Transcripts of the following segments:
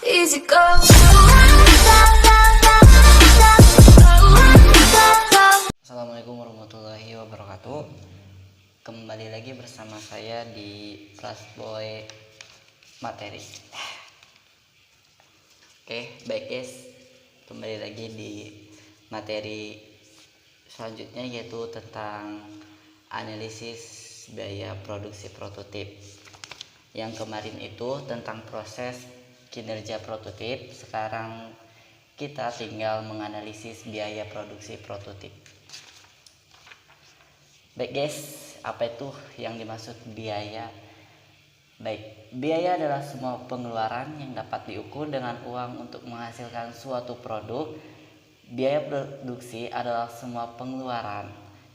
Easy go. Assalamualaikum warahmatullahi wabarakatuh. Kembali lagi bersama saya di Plusboy Materi. Oke, baik guys. Kembali lagi di materi selanjutnya, yaitu tentang analisis biaya produksi prototip. Yang kemarin itu tentang proses kinerja prototip. Sekarang kita tinggal menganalisis biaya produksi prototip. Baik guys, apa itu yang dimaksud biaya? Baik, biaya adalah semua pengeluaran yang dapat diukur dengan uang untuk menghasilkan suatu produk. Biaya produksi adalah semua pengeluaran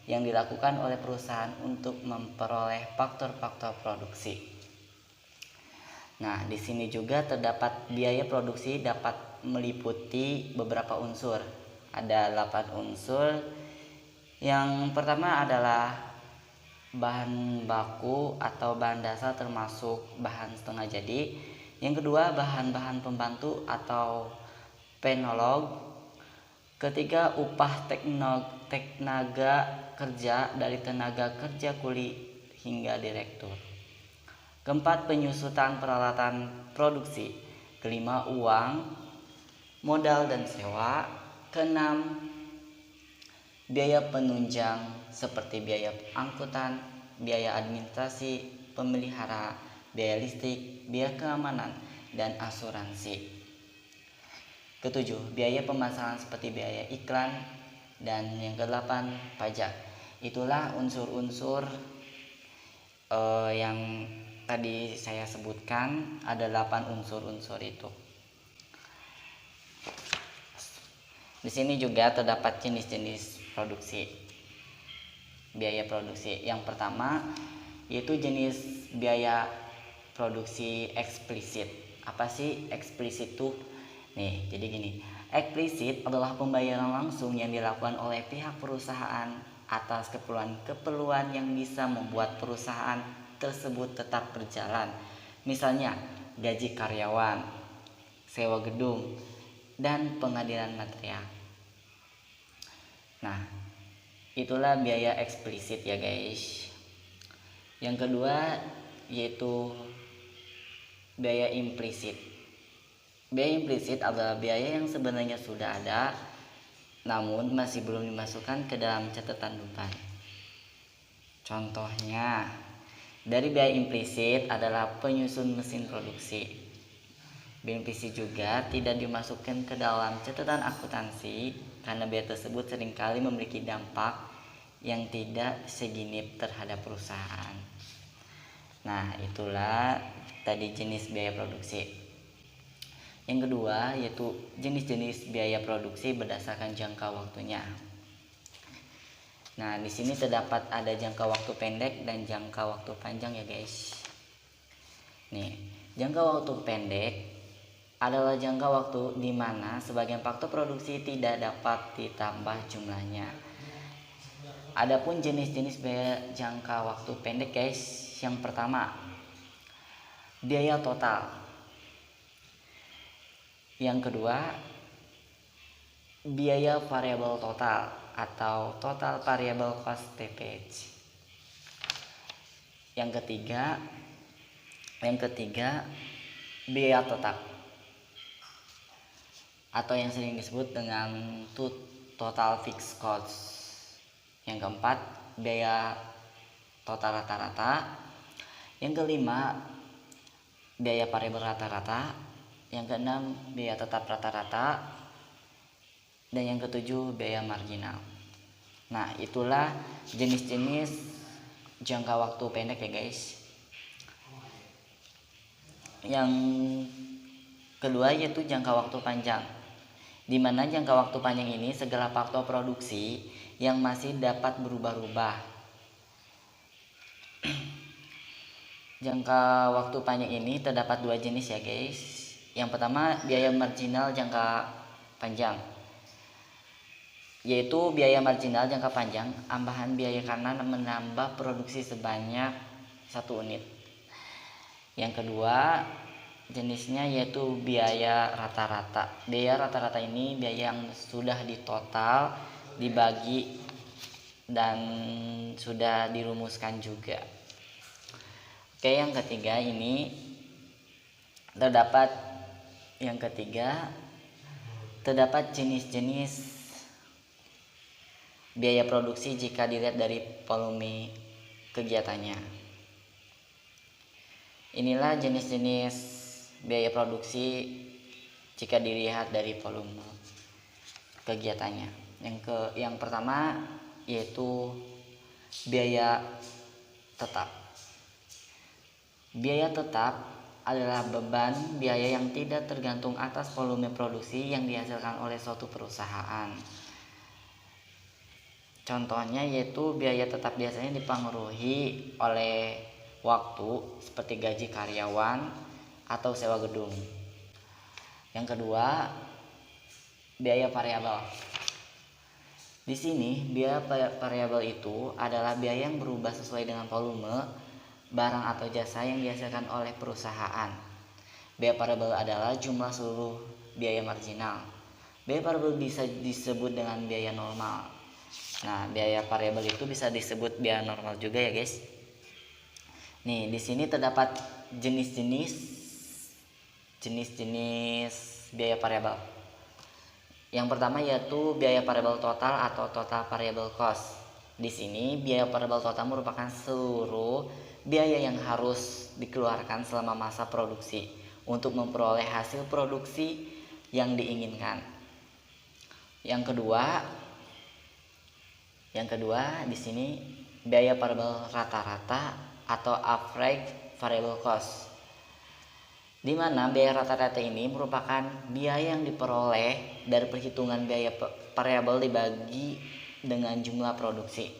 yang dilakukan oleh perusahaan untuk memperoleh faktor-faktor produksi. Nah, di sini juga terdapat biaya produksi dapat meliputi beberapa unsur. Ada 8 unsur. Yang pertama adalah bahan baku atau bahan dasar termasuk bahan setengah jadi. Yang kedua, bahan-bahan pembantu atau penolog. Ketiga, upah tenaga kerja dari tenaga kerja kuli hingga direktur. Keempat, penyusutan peralatan produksi. Kelima, uang, modal dan sewa. Keenam, biaya penunjang seperti biaya angkutan, biaya administrasi, pemelihara, biaya listrik, biaya keamanan, dan asuransi. Ketujuh, biaya pemasaran seperti biaya iklan. Dan yang kedelapan, pajak. Itulah unsur-unsur yang tadi saya sebutkan. Ada 8 unsur-unsur itu. Di sini juga terdapat jenis-jenis produksi, biaya produksi. Yang pertama yaitu jenis biaya produksi eksplisit. Apa sih eksplisit tuh? Nih, jadi gini. Eksplisit adalah pembayaran langsung yang dilakukan oleh pihak perusahaan atas keperluan yang bisa membuat perusahaan tersebut tetap berjalan. Misalnya, gaji karyawan, sewa gedung, dan pengadilan material. Nah, itulah biaya eksplisit ya guys. Yang kedua yaitu biaya implisit. Biaya implisit adalah biaya yang sebenarnya sudah ada namun masih belum dimasukkan ke dalam catatan beban. Contohnya, dari biaya implisit adalah penyusun mesin produksi. Biaya implisit juga tidak dimasukkan ke dalam catatan akuntansi karena biaya tersebut seringkali memiliki dampak yang tidak seginip terhadap perusahaan. Nah, itulah tadi jenis biaya produksi. Yang kedua yaitu jenis-jenis biaya produksi berdasarkan jangka waktunya. Nah, di sini terdapat ada jangka waktu pendek dan jangka waktu panjang ya guys. Nih, jangka waktu pendek adalah jangka waktu di mana sebagian faktor produksi tidak dapat ditambah jumlahnya. Adapun jenis-jenis biaya jangka waktu pendek guys, yang pertama biaya total. Yang kedua, biaya variabel total atau total variable cost TVH. Yang ketiga biaya tetap atau yang sering disebut dengan total fixed cost. Yang keempat, biaya total rata-rata. Yang kelima, biaya variabel rata-rata. Yang keenam, biaya tetap rata-rata. Dan yang ketujuh, biaya marginal. Nah, itulah jenis-jenis jangka waktu pendek ya guys. Yang kedua yaitu jangka waktu panjang, di mana jangka waktu panjang ini segala faktor produksi yang masih dapat berubah-ubah. Jangka waktu panjang ini terdapat 2 jenis ya guys. Yang pertama, biaya marginal jangka panjang, yaitu biaya marginal jangka panjang tambahan biaya karena menambah produksi sebanyak 1 unit. Yang kedua, jenisnya yaitu biaya rata-rata. Biaya rata-rata ini biaya yang sudah ditotal, dibagi, dan sudah dirumuskan juga. Oke, yang ketiga ini terdapat jenis-jenis biaya produksi jika dilihat dari volume kegiatannya. Inilah jenis-jenis biaya produksi jika dilihat dari volume kegiatannya. Yang pertama yaitu biaya tetap. Biaya tetap adalah beban biaya yang tidak tergantung atas volume produksi yang dihasilkan oleh suatu perusahaan. Contohnya yaitu biaya tetap biasanya dipengaruhi oleh waktu seperti gaji karyawan atau sewa gedung. Yang kedua, biaya variabel. Di sini biaya variabel itu adalah biaya yang berubah sesuai dengan volume barang atau jasa yang dihasilkan oleh perusahaan. Biaya variabel adalah jumlah seluruh biaya marginal. Biaya variabel bisa disebut dengan biaya normal. Nah, biaya variabel itu bisa disebut biaya normal juga ya, guys. Nih, di sini terdapat jenis-jenis biaya variabel. Yang pertama yaitu biaya variabel total atau total variable cost. Di sini biaya variabel total merupakan seluruh biaya yang harus dikeluarkan selama masa produksi untuk memperoleh hasil produksi yang diinginkan. Yang kedua di sini biaya variabel rata-rata atau average variable cost, di mana biaya rata-rata ini merupakan biaya yang diperoleh dari perhitungan biaya variabel dibagi dengan jumlah produksi.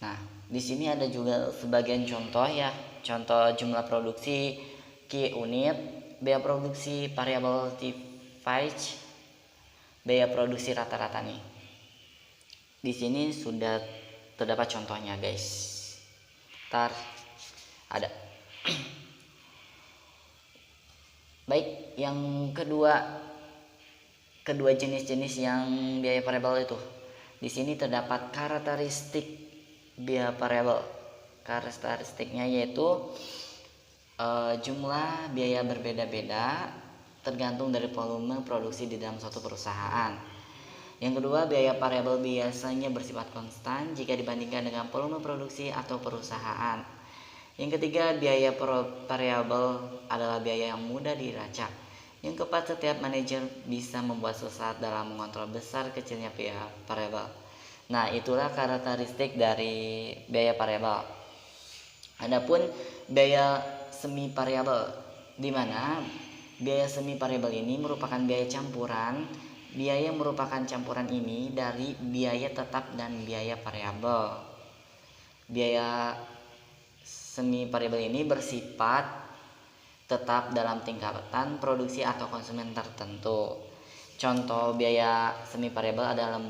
Nah, di sini ada juga sebagian contoh ya, contoh jumlah produksi Q unit, biaya produksi variabel T5, biaya produksi rata-rata nih. Di sini sudah terdapat contohnya, guys. Ntar ada. Baik, yang kedua jenis-jenis yang biaya variabel itu. Di sini terdapat karakteristik biaya variabel. Karakteristiknya yaitu jumlah biaya berbeda-beda tergantung dari volume produksi di dalam suatu perusahaan. Yang kedua, biaya variabel biasanya bersifat konstan jika dibandingkan dengan volume produksi atau perusahaan. Yang ketiga, biaya variabel adalah biaya yang mudah dilacak. Yang keempat, setiap manajer bisa membuat sesat dalam mengontrol besar kecilnya biaya variabel. Nah, itulah karakteristik dari biaya variabel. Adapun biaya semi variabel, di mana biaya semi variabel ini merupakan biaya campuran. Biaya yang merupakan campuran ini dari biaya tetap dan biaya variabel. Biaya semi variabel ini bersifat tetap dalam tingkatan produksi atau konsumen tertentu. Contoh biaya semi variabel adalah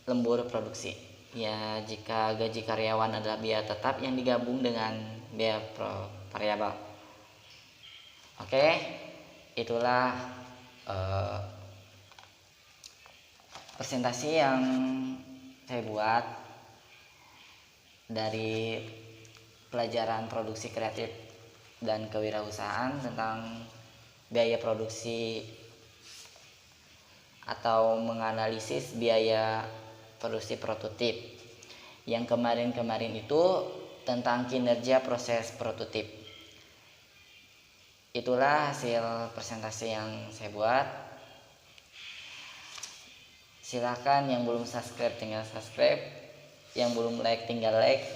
lembur produksi. Ya, jika gaji karyawan adalah biaya tetap yang digabung dengan biaya variabel. Oke, itulah presentasi yang saya buat dari pelajaran produksi kreatif dan kewirausahaan tentang biaya produksi atau menganalisis biaya produksi prototip. Yang kemarin itu tentang kinerja proses prototip. Itulah hasil presentasi yang saya buat. Silakan yang belum subscribe tinggal subscribe, yang belum like tinggal like.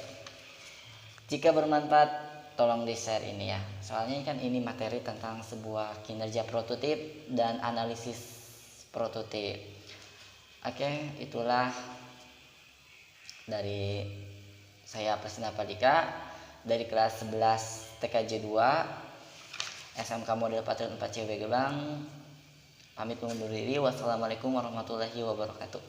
Jika bermanfaat tolong di share ini ya, soalnya kan ini materi tentang sebuah kinerja prototip dan analisis prototip. Oke, itulah dari saya Presna Padika dari kelas 11 TKJ 2 SMK Model Patriot 4 CW Gebang. Pamit undur diri. Wassalamualaikum warahmatullahi wabarakatuh.